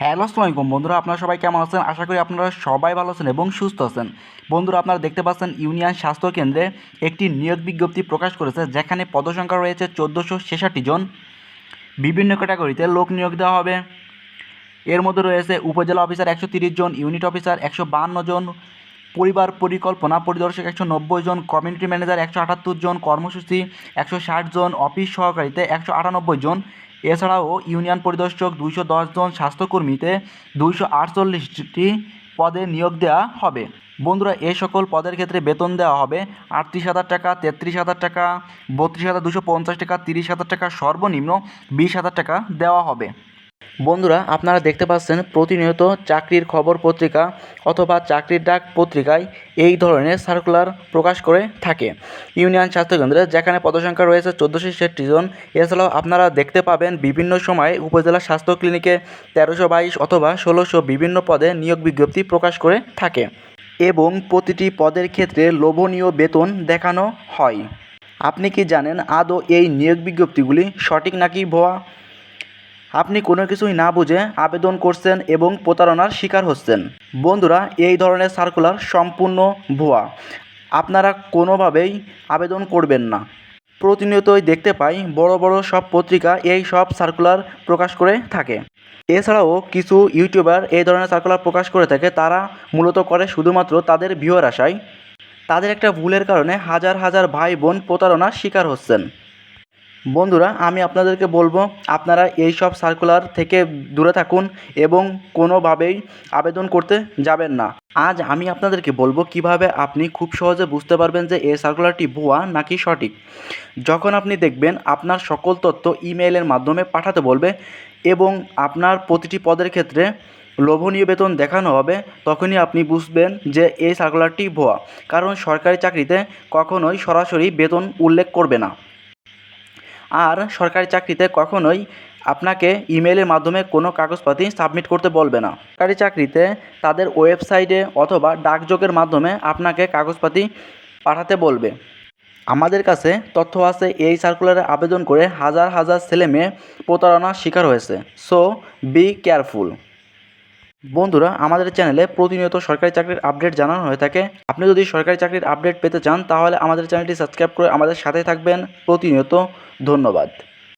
Hello আসসালামু আলাইকুম বন্ধুরা, আপনারা সবাই কেমন আছেন? আশা করি আপনারা সবাই ভালো আছেন এবং সুস্থ আছেন। বন্ধুরা, আপনারা দেখতে পাচ্ছেন ইউনিয়ন স্বাস্থ্য কেন্দ্রে একটি নিয়োগ বিজ্ঞপ্তি প্রকাশ করেছে, যেখানে পদসংখ্যা রয়েছে 1466 জন। বিভিন্ন ক্যাটাগরিতে লোক নিয়োগ দেওয়া হবে। এর মধ্যে রয়েছে উপজেলা অফিসার 130 জন, ইউনিট অফিসার 152 জন, পরিবার পরিকল্পনা পরিদর্শক 190 জন, কমিউনিটি ম্যানেজার 178 জন, কর্মসূচি 160 জন, অফিস সহকারীতে 198 জন। এছাড়াও ইউনিয়ন পরিদর্শক 210 জন, স্বাস্থ্যকর্মীতে 248টি পদে নিয়োগ দেওয়া হবে। বন্ধুরা, এই সকল পদের ক্ষেত্রে বেতন দেওয়া হবে 38,000 টাকা, 33,000 টাকা, 32,250 টাকা, 30,000 টাকা, সর্বনিম্ন 20,000 টাকা দেওয়া হবে। বন্ধুরা, আপনারা দেখতে পাচ্ছেন প্রতিনিয়ত চাকরির খবর পত্রিকা অথবা চাকরির ডাক পত্রিকায় এই ধরনের সার্কুলার প্রকাশ করে থাকে ইউনিয়ন স্বাস্থ্যকেন্দ্রে, যেখানে পদসংখ্যা রয়েছে 1466 জন। এছাড়াও আপনারা দেখতে পাবেন বিভিন্ন সময়ে উপজেলা স্বাস্থ্য ক্লিনিকে 1322 অথবা 1600 বিভিন্ন পদে নিয়োগ বিজ্ঞপ্তি প্রকাশ করে থাকে এবং প্রতিটি পদের ক্ষেত্রে লোভনীয় বেতন দেখানো হয়। আপনি কি জানেন আদৌ এই নিয়োগ বিজ্ঞপ্তিগুলি সঠিক নাকি ভুয়া? আপনি কোনো কিছুই না বুঝে আবেদন করছেন এবং প্রতারণার শিকার হচ্ছেন। বন্ধুরা, এই ধরনের সার্কুলার সম্পূর্ণ ভুয়া। আপনারা কোনোভাবেই আবেদন করবেন না। প্রতিনিয়তই দেখতে পাই বড় বড় সব পত্রিকা এই সব সার্কুলার প্রকাশ করে থাকে। এছাড়াও কিছু ইউটিউবার এই ধরনের সার্কুলার প্রকাশ করে থাকে। তারা মূলত করে শুধুমাত্র তাদের ভিউয়ার আশায়। তাদের একটা ভুলের কারণে হাজার হাজার ভাই বোন প্রতারণার শিকার হচ্ছেন। বন্ধুরা, আমি আপনাদেরকে বলবো আপনারা এই সব সার্কুলার থেকে দূরে থাকুন এবং কোনোভাবেই আবেদন করতে যাবেন না। আজ আমি আপনাদেরকে বলবো কিভাবে আপনি খুব সহজে বুঝতে পারবেন যে এই সার্কুলারটি ভুয়া নাকি সঠিক। যখন আপনি দেখবেন আপনার সকল তথ্য ইমেইলের মাধ্যমে পাঠাতে বলবে এবং আপনার প্রতিটি পদের ক্ষেত্রে লোভনীয় বেতন দেখানো হবে, তখনই আপনি বুঝবেন যে এই সার্কুলারটি ভুয়া। কারণ সরকারি চাকরিতে কখনোই সরাসরি বেতন উল্লেখ করবে না। আর সরকারি চাকরিতে কখনোই আপনাকে ইমেলের মাধ্যমে কোনো কাগজপাতি সাবমিট করতে বলবে না। সরকারি চাকরিতে তাদের ওয়েবসাইটে অথবা ডাকযোগের মাধ্যমে আপনাকে কাগজপাতি পাঠাতে বলবে। আমাদের কাছে তথ্য আছে, এই সার্কুলারে আবেদন করে হাজার হাজার ছেলে মেয়ে প্রতারণার শিকার হয়েছে। So be careful. বন্ধুরা, আমাদের চ্যানেলে প্রতিনিয়ত সরকারি চাকরির আপডেট জানানো হয়ে থাকে। আপনি যদি সরকারি চাকরির আপডেট পেতে চান তাহলে আমাদের চ্যানেলটি সাবস্ক্রাইব করে আমাদের সাথে থাকবেন প্রতিনিয়ত। ধন্যবাদ।